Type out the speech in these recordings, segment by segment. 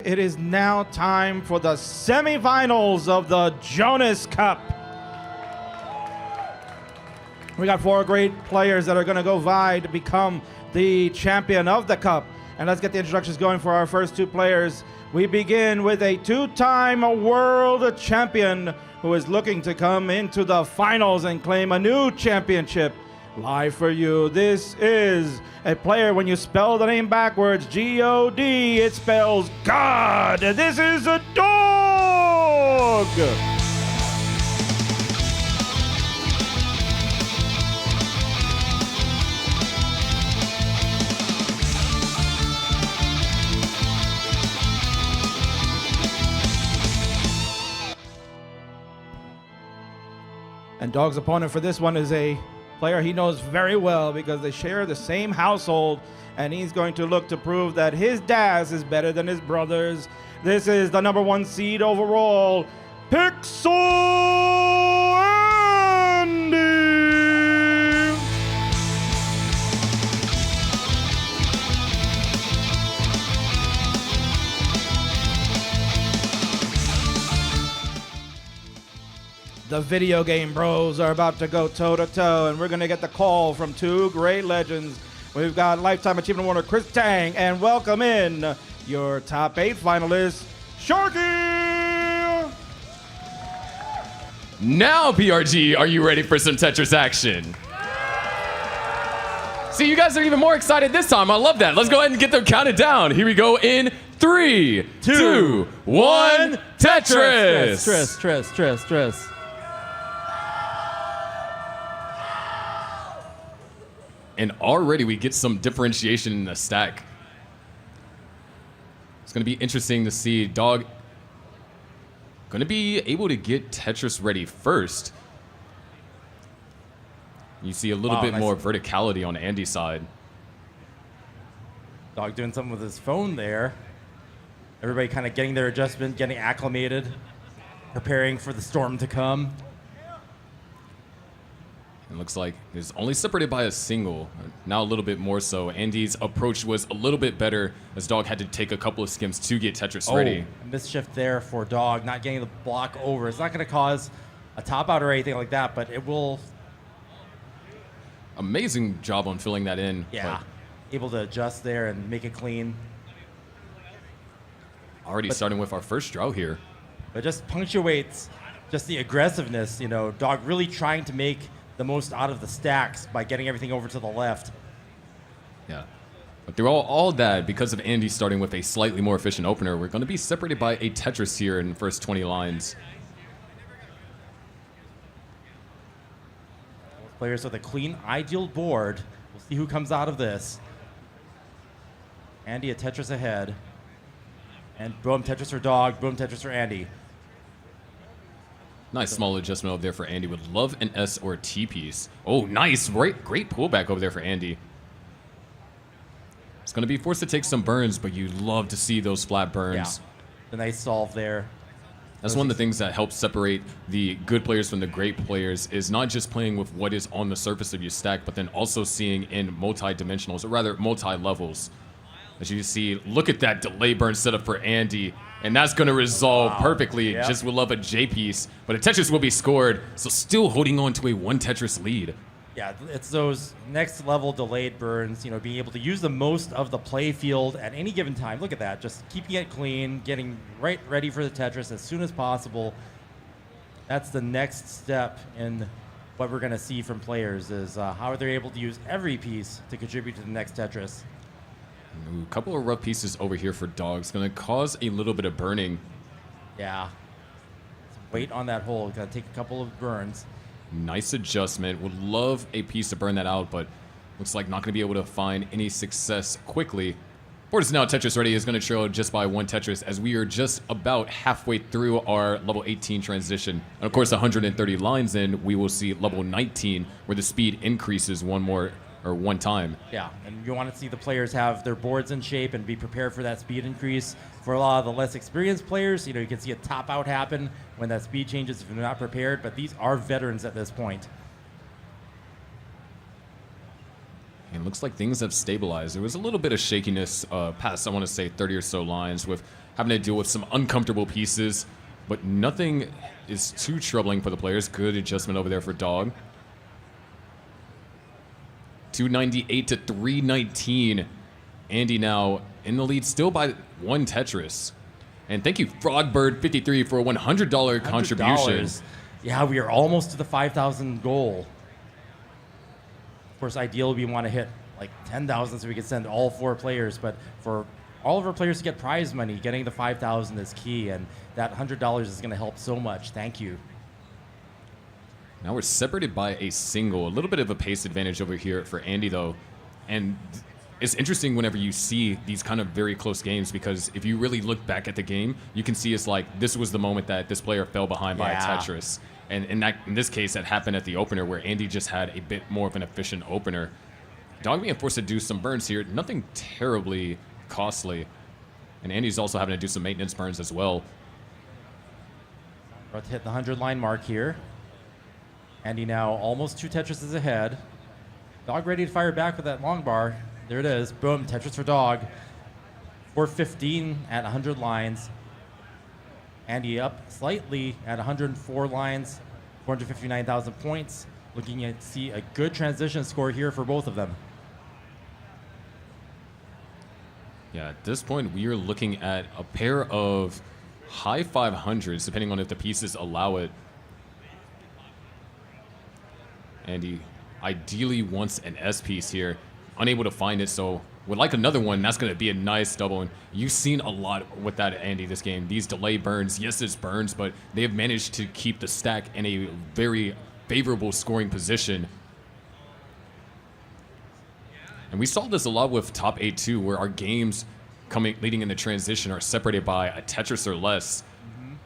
It is now time for the semifinals of the Jonas Cup. We got 4 great players that are going to go vie to become the champion of the cup. And let's get the introductions going for our first 2 players. We begin with a 2-time world champion who is looking to come into the finals and claim a new championship. Live for you, this is a player, when you spell the name backwards, G-O-D, it spells God. This is a dog. And Dog's opponent for this one is a player he knows very well because they share the same household, and he's going to look to prove that his dad is better than his brothers. This is the #1 seed overall, Pixel Andy. The video game bros are about to go toe-to-toe, and we're going to get the call from 2 great legends. We've got Lifetime Achievement winner Chris Tang, and welcome in your top 8 finalists, Sharky! Now, PRG, are you ready for some Tetris action? See, you guys are even more excited this time. I love that. Let's go ahead and get them counted down. Here we go in 3, 2, 1, Tetris! Stress. And already we get some differentiation in the stack. It's going to be interesting to see Dog going to be able to get Tetris ready first. You see a little bit more verticality on Andy's side. Dog doing something with his phone there. Everybody kind of getting their adjustment, getting acclimated, preparing for the storm to come. It looks like it's only separated by a single, now a little bit more so. Andy's approach was a little bit better as Dog had to take a couple of skims to get Tetris ready. A misshift there for Dog, not getting the block over. It's not going to cause a top out or anything like that, but it will. Amazing job on filling that in. Yeah, able to adjust there and make it clean. Already starting with our first draw here. But just punctuates just the aggressiveness, Dog really trying to make the most out of the stacks by getting everything over to the left. Yeah. But through all that, because of Andy starting with a slightly more efficient opener, we're going to be separated by a Tetris here in the first 20 lines. Players with a clean, ideal board. We'll see who comes out of this. Andy a Tetris ahead. And boom, Tetris for Dog, boom, Tetris for Andy. Nice small adjustment over there for Andy. Would love an S or a T piece. Oh, nice. Great pullback over there for Andy. It's going to be forced to take some burns, but you love to see those flat burns. Yeah, the nice solve there. That's one of the things that helps separate the good players from the great players is not just playing with what is on the surface of your stack, but then also seeing in multi-dimensionals, or rather multi-levels. As you see, look at that delay burn setup for Andy. And that's going to resolve perfectly. Yep. Just would love a J piece, but a Tetris will be scored. So still holding on to a 1 Tetris lead. Yeah, it's those next level delayed burns, being able to use the most of the play field at any given time. Look at that, just keeping it clean, getting right ready for the Tetris as soon as possible. That's the next step in what we're going to see from players is how are they able to use every piece to contribute to the next Tetris. Ooh, a couple of rough pieces over here for Dogs. Going to cause a little bit of burning. Yeah. Some weight on that hole. Got to take a couple of burns. Nice adjustment. Would love a piece to burn that out, but looks like not going to be able to find any success quickly. Board is now Tetris ready. Is going to trail just by 1 Tetris as we are just about halfway through our level 18 transition. And of course, 130 lines in, we will see level 19 where the speed increases one time. Yeah, and you want to see the players have their boards in shape and be prepared for that speed increase. For a lot of the less experienced players, you can see a top out happen when that speed changes if you're not prepared, but these are veterans at this point. And looks like things have stabilized. There was a little bit of shakiness past, I want to say, 30 or so lines with having to deal with some uncomfortable pieces, but nothing is too troubling for the players. Good adjustment over there for Dog. 298 to 319. Andy now in the lead, still by 1 Tetris. And thank you, Frogbird53, for a $100 contribution. Yeah, we are almost to the 5,000 goal. Of course, ideally, we want to hit like 10,000 so we can send all 4 players. But for all of our players to get prize money, getting the 5,000 is key. And that $100 is going to help so much. Thank you. Now we're separated by a single. A little bit of a pace advantage over here for Andy, though. And it's interesting whenever you see these kind of very close games, because if you really look back at the game, you can see it's like this was the moment that this player fell behind by a Tetris. And in this case, that happened at the opener where Andy just had a bit more of an efficient opener. Dog being forced to do some burns here, nothing terribly costly. And Andy's also having to do some maintenance burns as well. About to hit the 100-line mark here. Andy now almost 2 Tetrises ahead. Dog ready to fire back with that long bar. There it is. Boom. Tetris for Dog. 415 at 100 lines. Andy up slightly at 104 lines. 459,000 points. Looking at see a good transition score here for both of them. Yeah, at this point, we are looking at a pair of high 500s, depending on if the pieces allow it. Andy ideally wants an S piece here. Unable to find it, so would like another one. That's going to be a nice double. And you've seen a lot with that, Andy, this game. These delay burns, yes, it's burns, but they have managed to keep the stack in a very favorable scoring position. And we saw this a lot with top 8 too, where our games leading in the transition are separated by a Tetris or less.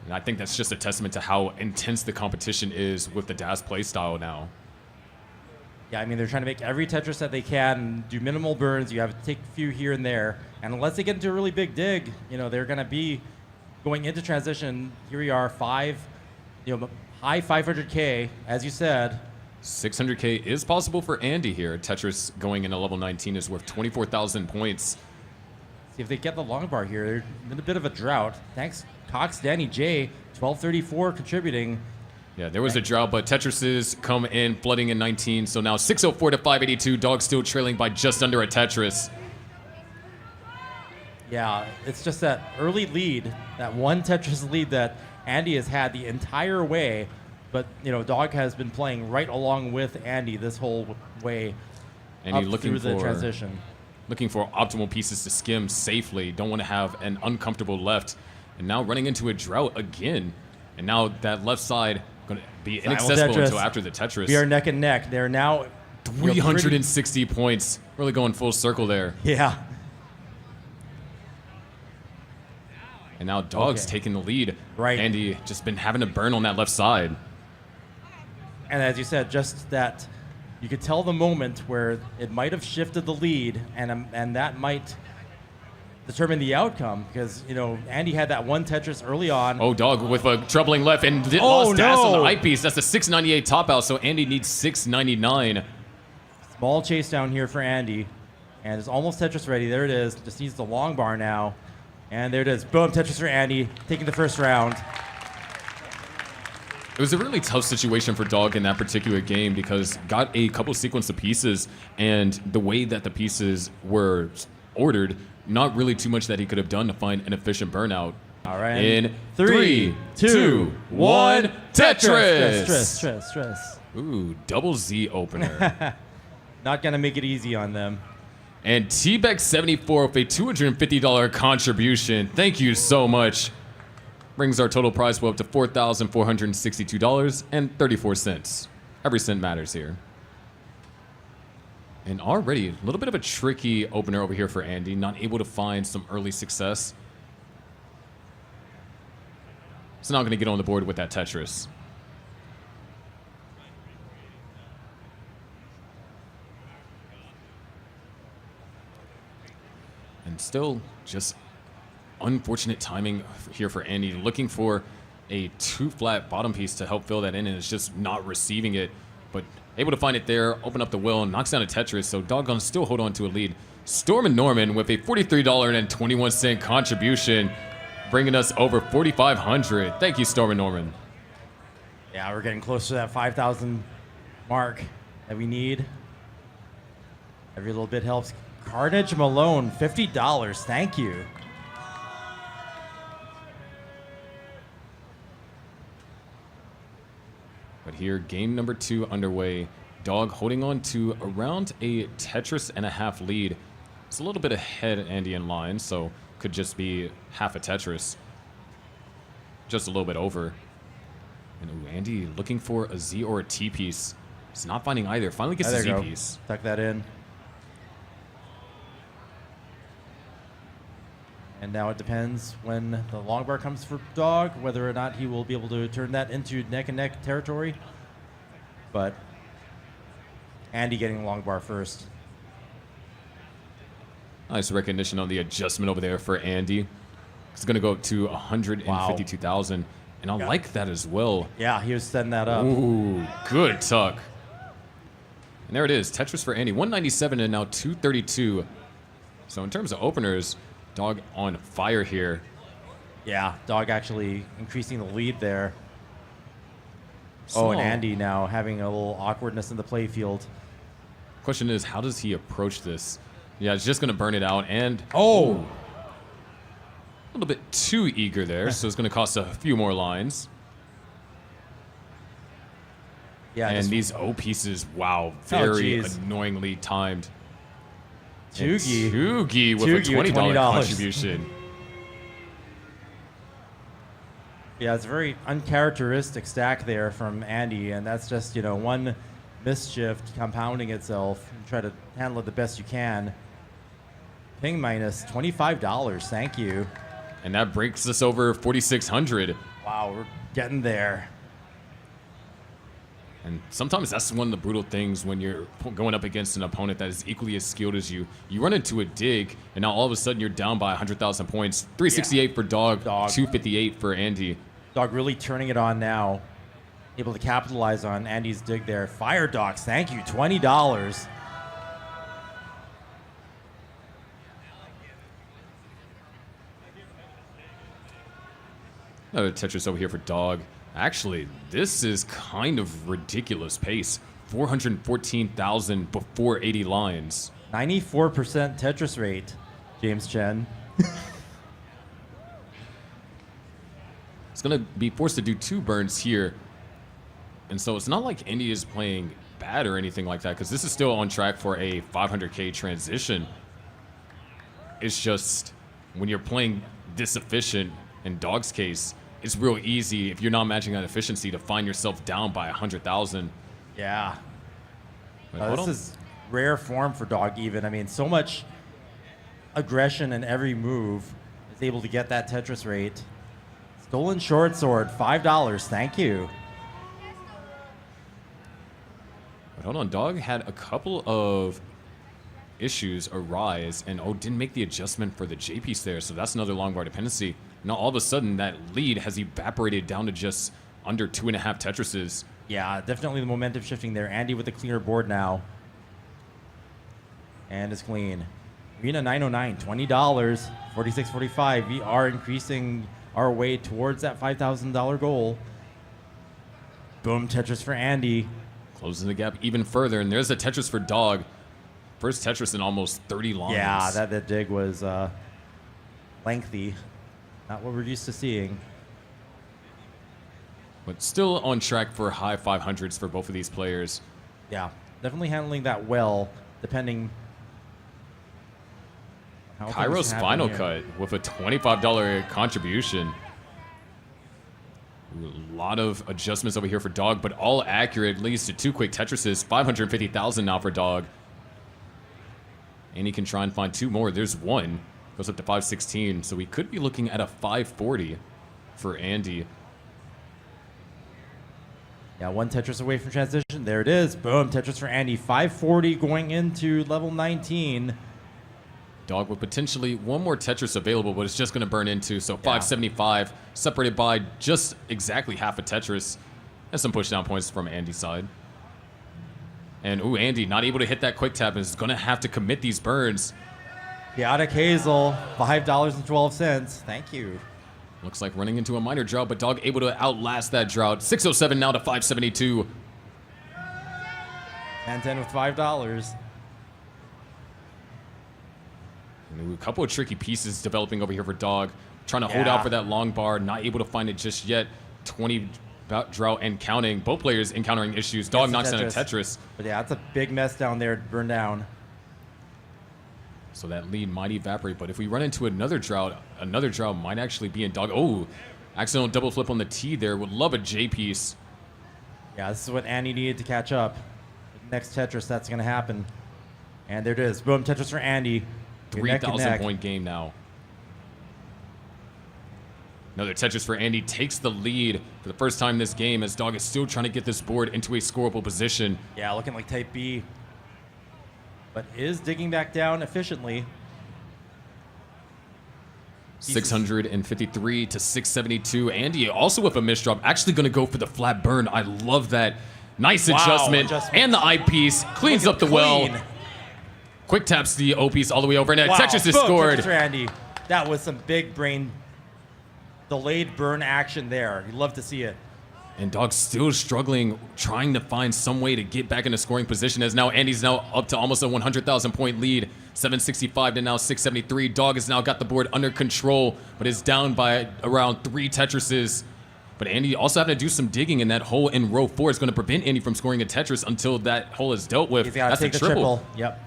And I think that's just a testament to how intense the competition is with the DAS playstyle now. Yeah, I mean, they're trying to make every Tetris that they can, do minimal burns. You have to take a few here and there. And unless they get into a really big dig, you know, they're going to be going into transition. Here we are, high 500K, as you said. 600K is possible for Andy here. Tetris going into level 19 is worth 24,000 points. See if they get the long bar here. They're in a bit of a drought. Thanks, Cox, Danny J, 1234 contributing. Yeah, there was a drought, but Tetrises come in, flooding in 19. So now 604 to 582. Dog still trailing by just under a Tetris. Yeah, it's just that early lead, that 1 Tetris lead that Andy has had the entire way. But, you know, Dog has been playing right along with Andy this whole way. And he's looking through the for transition. Looking for optimal pieces to skim safely. Don't want to have an uncomfortable left. And now running into a drought again. And now that left side going to be inaccessible until after the Tetris. We are neck and neck. They're now 360 points. Really going full circle there. Yeah. And now Dog's taking the lead. Right. Andy just been having to burn on that left side. And as you said, just that you could tell the moment where it might have shifted the lead, and that might determine the outcome, because, you know, Andy had that 1 Tetris early on. Oh, Dog with a troubling left and lost DAS on the eyepiece. That's a 698 top out, so Andy needs 699. Small chase down here for Andy, and it's almost Tetris ready. There it is. Just needs the long bar now. And there it is. Boom, Tetris for Andy, taking the first round. It was a really tough situation for Dog in that particular game because got a couple sequence of pieces, and the way that the pieces were ordered, not really too much that he could have done to find an efficient burnout. All right. In 3, 2, 1, Tetris! Stress. Ooh, double Z opener. Not going to make it easy on them. And T-Beck74 with a $250 contribution. Thank you so much. Brings our total prize pool up to $4,462.34. Every cent matters here. And already a little bit of a tricky opener over here for Andy. Not able to find some early success. So now going to get on the board with that Tetris. And still just unfortunate timing here for Andy. Looking for a 2-flat bottom piece to help fill that in, and it's just not receiving it. But able to find it there, open up the wheel, and knocks down a Tetris, so Doggone still hold on to a lead. Storm and Norman with a $43.21 contribution. bringing us over 4,500. Thank you, Storm and Norman. Yeah, we're getting close to that 5,000 mark that we need. Every little bit helps. Carnage Malone, $50. Thank you. But here, game number 2 underway. Dog holding on to around a Tetris and a half lead. It's a little bit ahead Andy in line, so could just be half a Tetris. Just a little bit over. And ooh, Andy looking for a Z or a T piece. He's not finding either. Finally gets the Z piece. Tuck that in. And now it depends when the long bar comes for Dog, whether or not he will be able to turn that into neck and neck territory. But Andy getting long bar first. Nice recognition on the adjustment over there for Andy. It's going to go up to 152,000. Wow. And I like that as well. Yeah, he was setting that up. Ooh, good tuck. And there it is. Tetris for Andy. 197 and now 232. So in terms of openers, Dog on fire here. Yeah, Dog actually increasing the lead there. So, oh, and Andy now having a little awkwardness in the play field. Question is, how does he approach this? Yeah, it's just going to burn it out. And oh, a little bit too eager there, so it's going to cost a few more lines. Yeah, and these O pieces, wow, very annoyingly timed. Tugi with a $20 contribution. Yeah, it's a very uncharacteristic stack there from Andy, and that's just, you know, one mischief compounding itself. And try to handle it the best you can. Ping minus $25. Thank you. And that breaks us over 4,600. Wow, we're getting there. And sometimes that's one of the brutal things when you're going up against an opponent that is equally as skilled as you. You run into a dig, and now all of a sudden you're down by 100,000 points. 368 for Dog, 258 for Andy. Dog really turning it on now. Able to capitalize on Andy's dig there. Fire Dogs, thank you, $20. Another Tetris over here for Dog. Actually, this is kind of ridiculous pace. 414,000 before 80 lines. 94% Tetris rate, James Chen. It's going to be forced to do 2 burns here. And so it's not like Andy is playing bad or anything like that, because this is still on track for a 500K transition. It's just when you're playing this efficient, in Dog's case, it's real easy if you're not matching that efficiency to find yourself down by 100,000. Yeah. This is rare form for Dog even. I mean, so much aggression in every move is able to get that Tetris rate. Stolen short sword, $5. Thank you. But hold on, Dog had a couple of issues arise and didn't make the adjustment for the J piece there, so that's another long bar dependency. Now all of a sudden that lead has evaporated down to just under 2.5 Tetrises. Yeah, definitely the momentum shifting there. Andy with the cleaner board now. And it's clean. Arena 909, $20, 46.45. We are increasing our way towards that $5,000 goal. Boom, Tetris for Andy. Closing the gap even further, and there's a Tetris for Dog. First Tetris in almost 30 lines. Yeah, that dig was lengthy. Not what we're used to seeing. But still on track for high 500s for both of these players. Yeah, definitely handling that well, depending. Kairo's final cut with a $25 contribution. A lot of adjustments over here for Dog, but all accurate, leads to 2 quick Tetrises. 550,000 now for Dog. And he can try and find 2 more. There's 1. Goes up to 516. So we could be looking at a 540 for Andy. Yeah, 1 Tetris away from transition. There it is. Boom, Tetris for Andy. 540 going into level 19. Dog with potentially 1 more Tetris available, but it's just going to burn into. So 575, separated by just exactly half a Tetris. And some pushdown points from Andy's side. And, ooh, Andy not able to hit that quick tap and is going to have to commit these burns. Chaotic Hazel, $5.12. Thank you. Looks like running into a minor drought, but Dog able to outlast that drought. 607 now to 572. 10-10 with $5. A couple of tricky pieces developing over here for Dog. Trying to hold out for that long bar, not able to find it just yet. 20 drought and counting. Both players encountering issues. Dog knocks down a Tetris. But yeah, it's a big mess down there to burn down. So that lead might evaporate, but if we run into another drought might actually be in Dog. Oh, accidental double flip on the T there. Would love a J piece. Yeah, this is what Andy needed to catch up. Next Tetris, that's going to happen. And there it is. Boom, Tetris for Andy. 3,000 point game now. Another Tetris for Andy takes the lead for the first time this game as Dog is still trying to get this board into a scoreable position. Yeah, looking like type B. But is digging back down efficiently. 653 to 672. Andy also with a misdrop. Actually going to go for the flat burn. I love that. Nice adjustment. And the eyepiece. Cleans up the well. Quick taps the O-piece all the way over. And Tetris is scored. Tetris for Andy. That was some big brain delayed burn action there. You'd love to see it. And Dog still struggling, trying to find some way to get back into scoring position as now Andy's now up to almost a 100,000 point lead. 765 to now 673. Dog has now got the board under control, but is down by around 3 Tetrises. But Andy also having to do some digging in that hole in row 4 is going to prevent Andy from scoring a Tetris until that hole is dealt with. He's got to take the triple. Yep.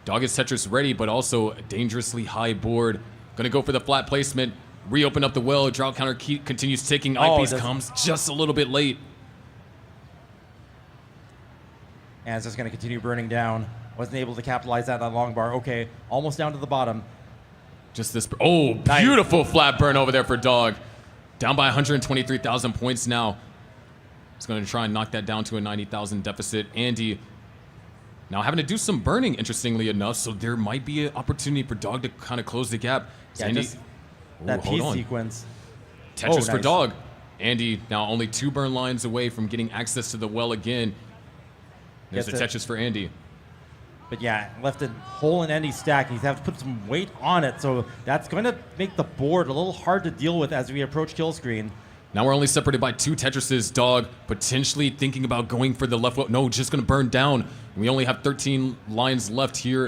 Dog is Tetris ready, but also a dangerously high board. Going to go for the flat placement. Reopen up the well. Drought counter continues ticking. Eyepiece comes just a little bit late. And it's just going to continue burning down. Wasn't able to capitalize that on long bar. Okay, almost down to the bottom. Just this. Oh, beautiful flat burn over there for Dog. Down by 123,000 points now. He's going to try and knock that down to a 90,000 deficit. Andy now having to do some burning, interestingly enough, so there might be an opportunity for Dog to kind of close the gap. Yeah, Andy, just that piece sequence. Tetris for Dog. Andy now only 2 burn lines away from getting access to the well again. There's a Tetris for Andy. But yeah, left a hole in Andy's stack. He's have to put some weight on it, so that's going to make the board a little hard to deal with as we approach kill screen. Now we're only separated by 2 Tetrises. Dog potentially thinking about going for the left well. No, just going to burn down. We only have 13 lines left here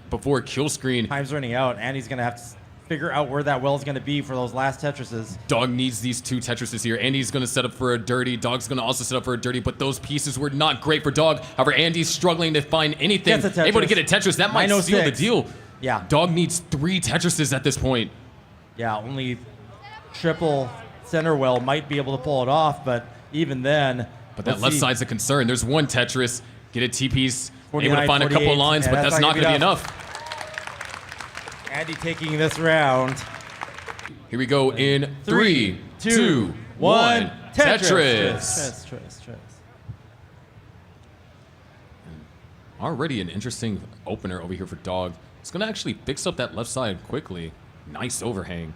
before kill screen. Time's running out. Andy's going to have to figure out where that well is going to be for those last Tetrises. Dog needs these 2 Tetrises here. Andy's going to set up for a dirty. Dog's going to also set up for a dirty, but those pieces were not great for Dog. However, Andy's struggling to find anything. Able to get a Tetris. That might seal the deal. Yeah. Dog needs 3 Tetrises at this point. Yeah, only triple center well might be able to pull it off, but even then. But that left side's a concern. There's 1 Tetris. Get a T-piece. Able to find a couple of lines, but that's not going to be enough. Andy taking this round. Here we go in 3, 2, 1. Tetris. Already an interesting opener over here for Dog. It's going to actually fix up that left side quickly. Nice overhang.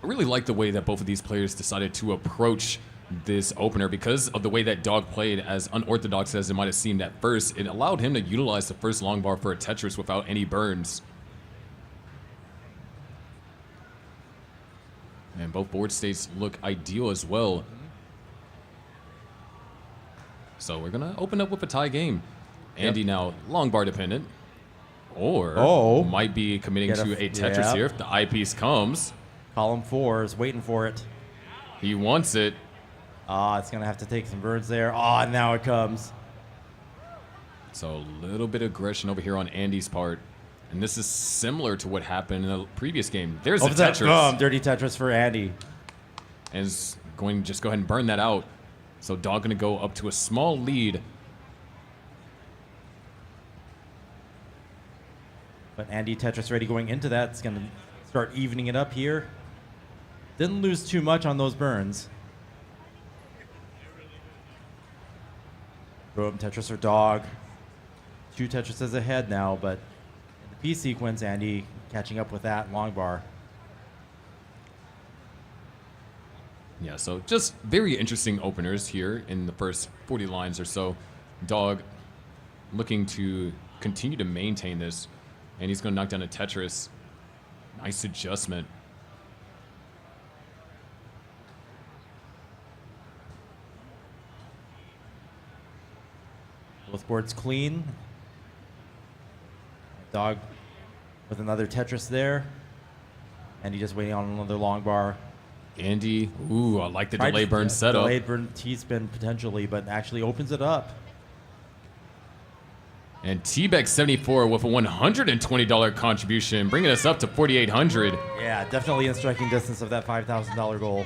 I really like the way that both of these players decided to approach this opener because of the way that Dog played. As unorthodox as it might have seemed at first, it allowed him to utilize the first long bar for a Tetris without any burns. And both board states look ideal as well. So we're going to open up with a tie game. Andy now long bar dependent. Or might be committing to a Tetris here if the eyepiece comes. Column 4 is waiting for it. He wants it. It's going to have to take some birds there. And now it comes. So a little bit of aggression over here on Andy's part. And this is similar to what happened in the previous game. There's a Tetris. Dirty Tetris for Andy. And is going to just go ahead and burn that out. So Dog going to go up to a small lead. But Andy Tetris ready going into that. It's going to start evening it up here. Didn't lose too much on those burns. Boom, Tetris for Dog. 2 Tetrises ahead now, but in the P sequence, Andy catching up with that long bar. Yeah, so just very interesting openers here in the first 40 lines or so. Dog looking to continue to maintain this, and he's going to knock down a Tetris. Nice adjustment. Both boards clean. Dog with another Tetris there. And he just waiting on another long bar. Andy, ooh, I like the delay burn setup. Delayed burn T-spin potentially, but actually opens it up. And T-Beck74 with a $120 contribution, bringing us up to $4,800. Yeah, definitely in striking distance of that $5,000 goal.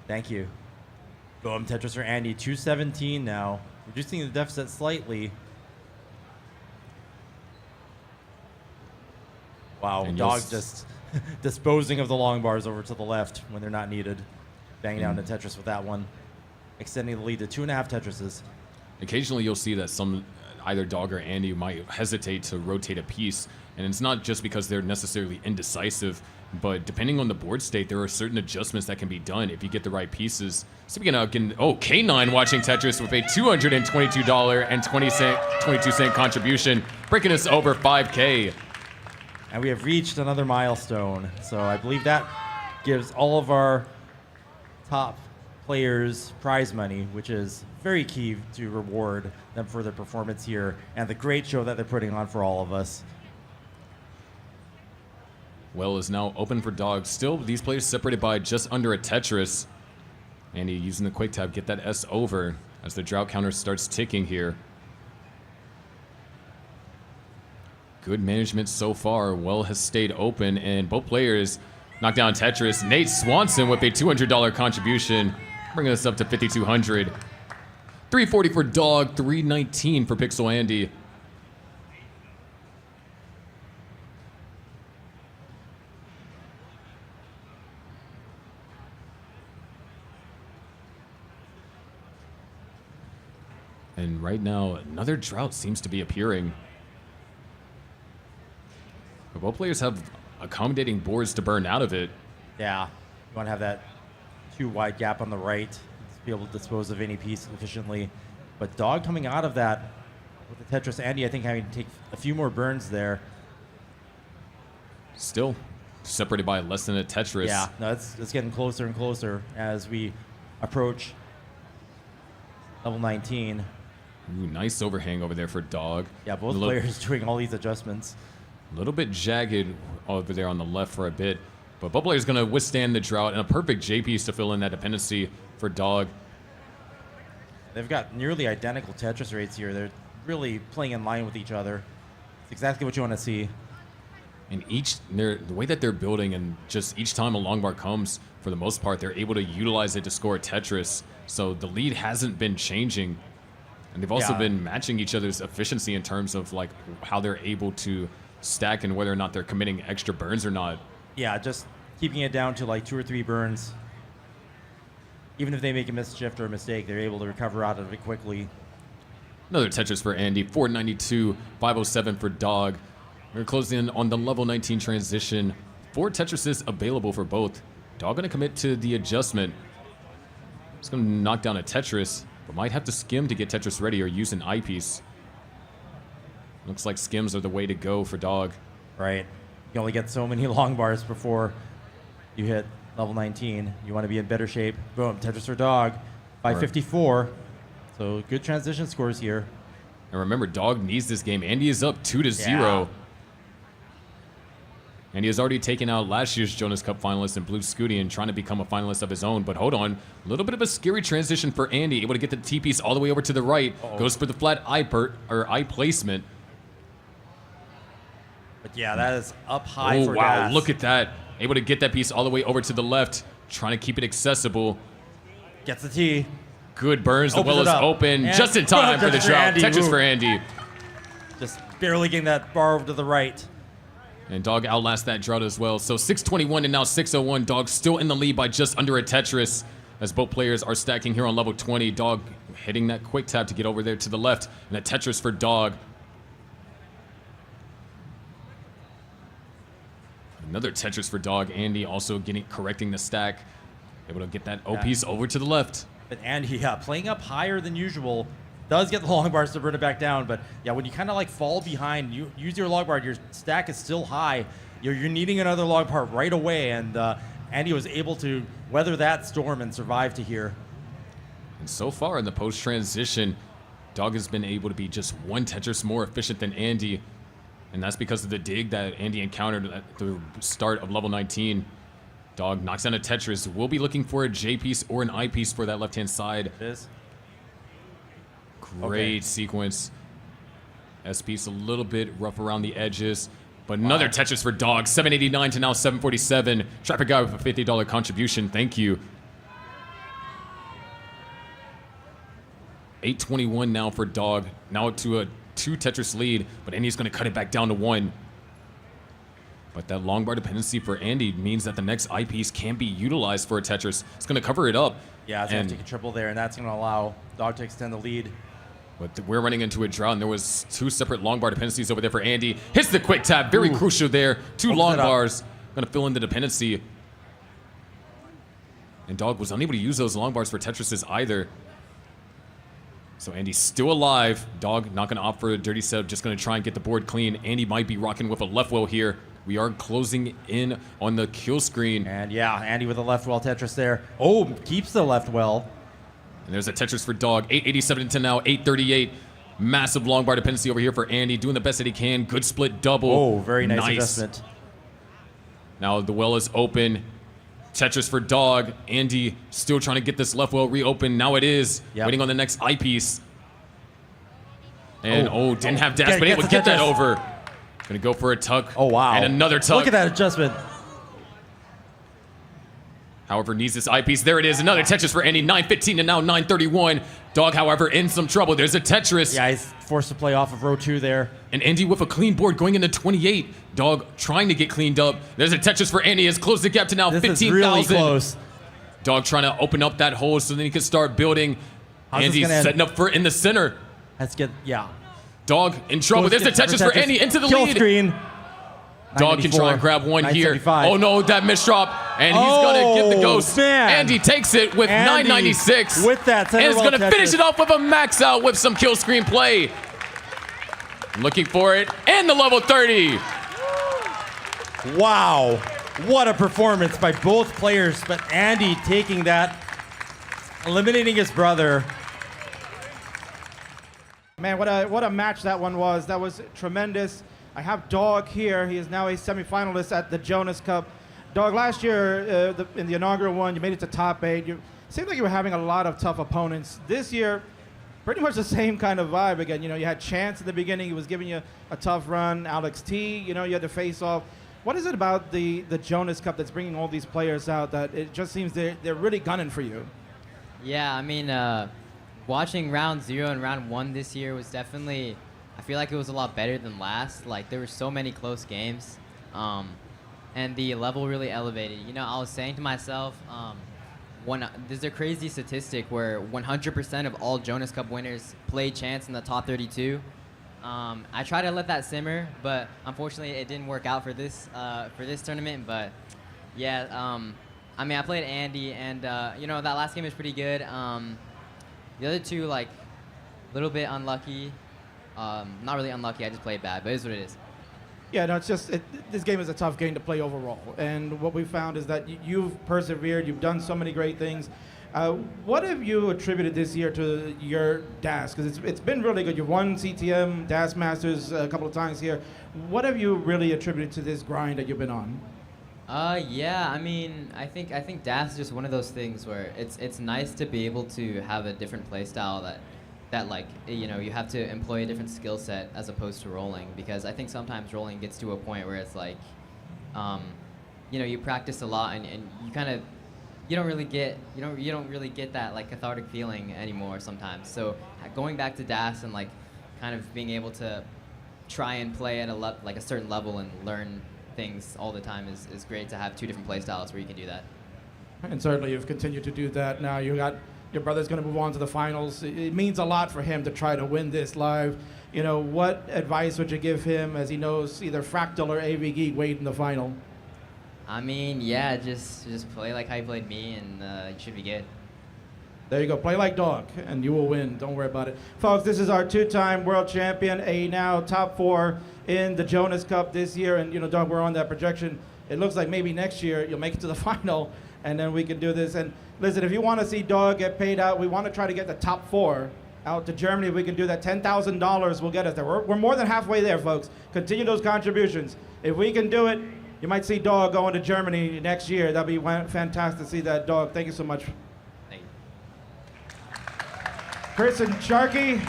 Thank you. Boom, Tetris for Andy, 217 now. Reducing the deficit slightly. Wow, And Dog just disposing of the long bars over to the left when they're not needed. Banging down the Tetris with that one. Extending the lead to 2.5 Tetrises. Occasionally you'll see that either Dog or Andy might hesitate to rotate a piece, and it's not just because they're necessarily indecisive, but depending on the board state, there are certain adjustments that can be done if you get the right pieces. Speaking of, K9 watching Tetris with a $222.22 contribution, breaking us over 5K. And we have reached another milestone. So I believe that gives all of our top players prize money, which is very key to reward them for their performance here and the great show that they're putting on for all of us. Well is now open for Dog. Still, these players separated by just under a Tetris. Andy using the quick tab, get that S over as the drought counter starts ticking here. Good management so far. Well has stayed open, and both players knock down Tetris. Nate Swanson with a $200 contribution, bringing us up to $5,200. 340 for Dog, 319 for Pixel Andy. And right now, another drought seems to be appearing. But both players have accommodating boards to burn out of it. Yeah, you want to have that too wide gap on the right to be able to dispose of any piece efficiently. But Dog coming out of that with the Tetris, Andy, I think having to take a few more burns there. Still separated by less than a Tetris. Yeah, no, it's getting closer and closer as we approach level 19. Ooh, nice overhang over there for Dog. Yeah, both players doing all these adjustments. A little bit jagged over there on the left for a bit, but both players going to withstand the drought, and a perfect J piece to fill in that dependency for Dog. They've got nearly identical Tetris rates here. They're really playing in line with each other. It's exactly what you want to see. And the way that they're building, and just each time a long bar comes, for the most part, they're able to utilize it to score a Tetris. So the lead hasn't been changing, and they've also been matching each other's efficiency in terms of like how they're able to stack and whether or not they're committing extra burns or not. Yeah, just keeping it down to like 2 or 3 burns. Even if they make a misshift or a mistake, they're able to recover out of it quickly. Another Tetris for Andy, 492, 507 for Dog. We're closing in on the level 19 transition. 4 Tetrises available for both. Dog going to commit to the adjustment. He's going to knock down a Tetris, but might have to skim to get Tetris ready or use an eyepiece. Looks like skims are the way to go for Dog. Right. You only get so many long bars before you hit level 19. You want to be in better shape. Boom, Tetris for Dog, 554. So good transition scores here. And remember, Dog needs this game. Andy is up 2-0. Yeah. And he has already taken out last year's Jonas Cup finalist in Blue Scooty and trying to become a finalist of his own. But hold on, a little bit of a scary transition for Andy. Able to get the T-piece all the way over to the right. Goes for the flat eye placement. But yeah, that is up high for wow, Das. look at that. Able to get that piece all the way over to the left. Trying to keep it accessible. Gets the T. Good burns. The Opens well it is up. open. And Just in time for the drought. Tetris for Andy. Just barely getting that bar over to the right. And Dog outlasts that drought as well. So 621 and now 601. Dog still in the lead by just under a Tetris as both players are stacking here on level 20. Dog hitting that quick tap to get over there to the left. And a Tetris for Dog. Another Tetris for Dog. Andy also correcting the stack. Able to get that O piece over to the left. But Andy, playing up higher than usual, does get the long bars to burn it back down. But yeah, when you kind of like fall behind, you use your log bar, your stack is still high. You're needing another log bar right away. And Andy was able to weather that storm and survive to here. And so far in the post-transition, Dog has been able to be just one Tetris more efficient than Andy, and that's because of the dig that Andy encountered at the start of level 19. Dog knocks down a Tetris. We'll be looking for a J piece or an I piece for that left-hand side. It is. Great sequence. S piece a little bit rough around the edges, but another Tetris for Dog. 789 to now 747. Traffic guy with a $50 contribution. Thank you. 821 now for Dog. Now to a 2 Tetris lead, but Andy's going to cut it back down to 1. But that long bar dependency for Andy means that the next eyepiece can be utilized for a Tetris. It's going to cover it up. Yeah, it's going to take a triple there, and that's going to allow Dog to extend the lead. But we're running into a drought, and there was 2 separate long bar dependencies over there for Andy. Hits the quick tap, very crucial there. 2 long bars, going to fill in the dependency. And Dog was unable to use those long bars for Tetrises either. So Andy's still alive. Dog not going to opt for a dirty setup, just going to try and get the board clean. Andy might be rocking with a left well here. We are closing in on the kill screen. And yeah, Andy with a left well Tetris there. Oh, keeps the left well. And there's a Tetris for Dog. 887 to now 838. Massive long bar dependency over here for Andy, doing the best that he can. Good split double. Oh, very nice adjustment. Now the well is open. Tetris for Dog. Andy still trying to get this left well reopened. Now it is. Waiting on the next eyepiece. And didn't have dash, but able to get that over. Gonna go for a tuck. Oh, wow. And another tuck. Look at that adjustment. However, needs this eyepiece. There it is. Another Tetris for Andy. 915 to now 931. Dog, however, in some trouble. There's a Tetris. Yeah, he's forced to play off of row 2 there. And Andy with a clean board going into 28. Dog trying to get cleaned up. There's a Tetris for Andy. Has closed the gap to now 15,000. Really close. Dog trying to open up that hole so then he can start building. Andy's setting up for it in the center. Let's get, Dog in trouble. There's a Tetris for Andy into the lead. Screen. Dog can try and grab one here. Oh no, that misdrop. And he's going to give the ghost. Man. Andy takes it with 996. With that center and is going to finish it off with a max out with some kill screen play. Looking for it. And the level 30. Wow. What a performance by both players. But Andy taking that, eliminating his brother. Man, what a match that one was. That was tremendous. I have Dog here. He is now a semifinalist at the Jonas Cup. Dog, last year in the inaugural one, you made it to top 8. It seemed like you were having a lot of tough opponents. This year, pretty much the same kind of vibe again. You know, you had Chance in the beginning. He was giving you a tough run. Alex T, you know, you had to face off. What is it about the Jonas Cup that's bringing all these players out that it just seems they're really gunning for you? Yeah, I mean, watching round 0 and round 1 this year was definitely, I feel like it was a lot better than last. Like, there were so many close games, and the level really elevated. You know, I was saying to myself, there's a crazy statistic where 100% of all Jonas Cup winners play Chance in the top 32. I tried to let that simmer, but unfortunately it didn't work out for this tournament. But yeah, I mean, I played Andy, and you know, that last game was pretty good. The other two, like, a little bit unlucky. Not really unlucky, I just played bad, but it is what it is. Yeah, no, it's just, this game is a tough game to play overall. And what we found is that you've persevered, you've done so many great things. What have you attributed this year to your DAS? Because it's been really good. You've won CTM, DAS Masters a couple of times here. What have you really attributed to this grind that you've been on? Yeah, I mean, I think DAS is just one of those things where it's nice to be able to have a different play style that like, you know, you have to employ a different skill set as opposed to rolling, because I think sometimes rolling gets to a point where it's like, you know, you practice a lot and you kind of, you don't really get that like cathartic feeling anymore sometimes. So going back to DAS and like kind of being able to try and play at a certain level and learn things all the time is great to have two different play styles where you can do that. And certainly you've continued to do that. Now you got your brother's going to move on to the finals. It means a lot for him to try to win this live. You know, what advice would you give him as he knows either Fractal or AV Geek wait in the final? I mean, yeah, just play like how you played me, and you should be good. There you go. Play like Dog, and you will win. Don't worry about it. Folks, this is our two-time world champion, a now top 4 in the Jonas Cup this year. And, you know, Dog, we're on that projection. It looks like maybe next year you'll make it to the final, and then we can do this. And listen, if you want to see Dog get paid out, we want to try to get the top 4 out to Germany. If we can do that, $10,000 will get us there. We're more than halfway there, folks. Continue those contributions. If we can do it, you might see Dog going to Germany next year. That'd be fantastic to see that, Dog. Thank you so much. Thank you. Chris and Sharky,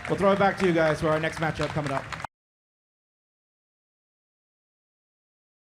we'll throw it back to you guys for our next matchup coming up.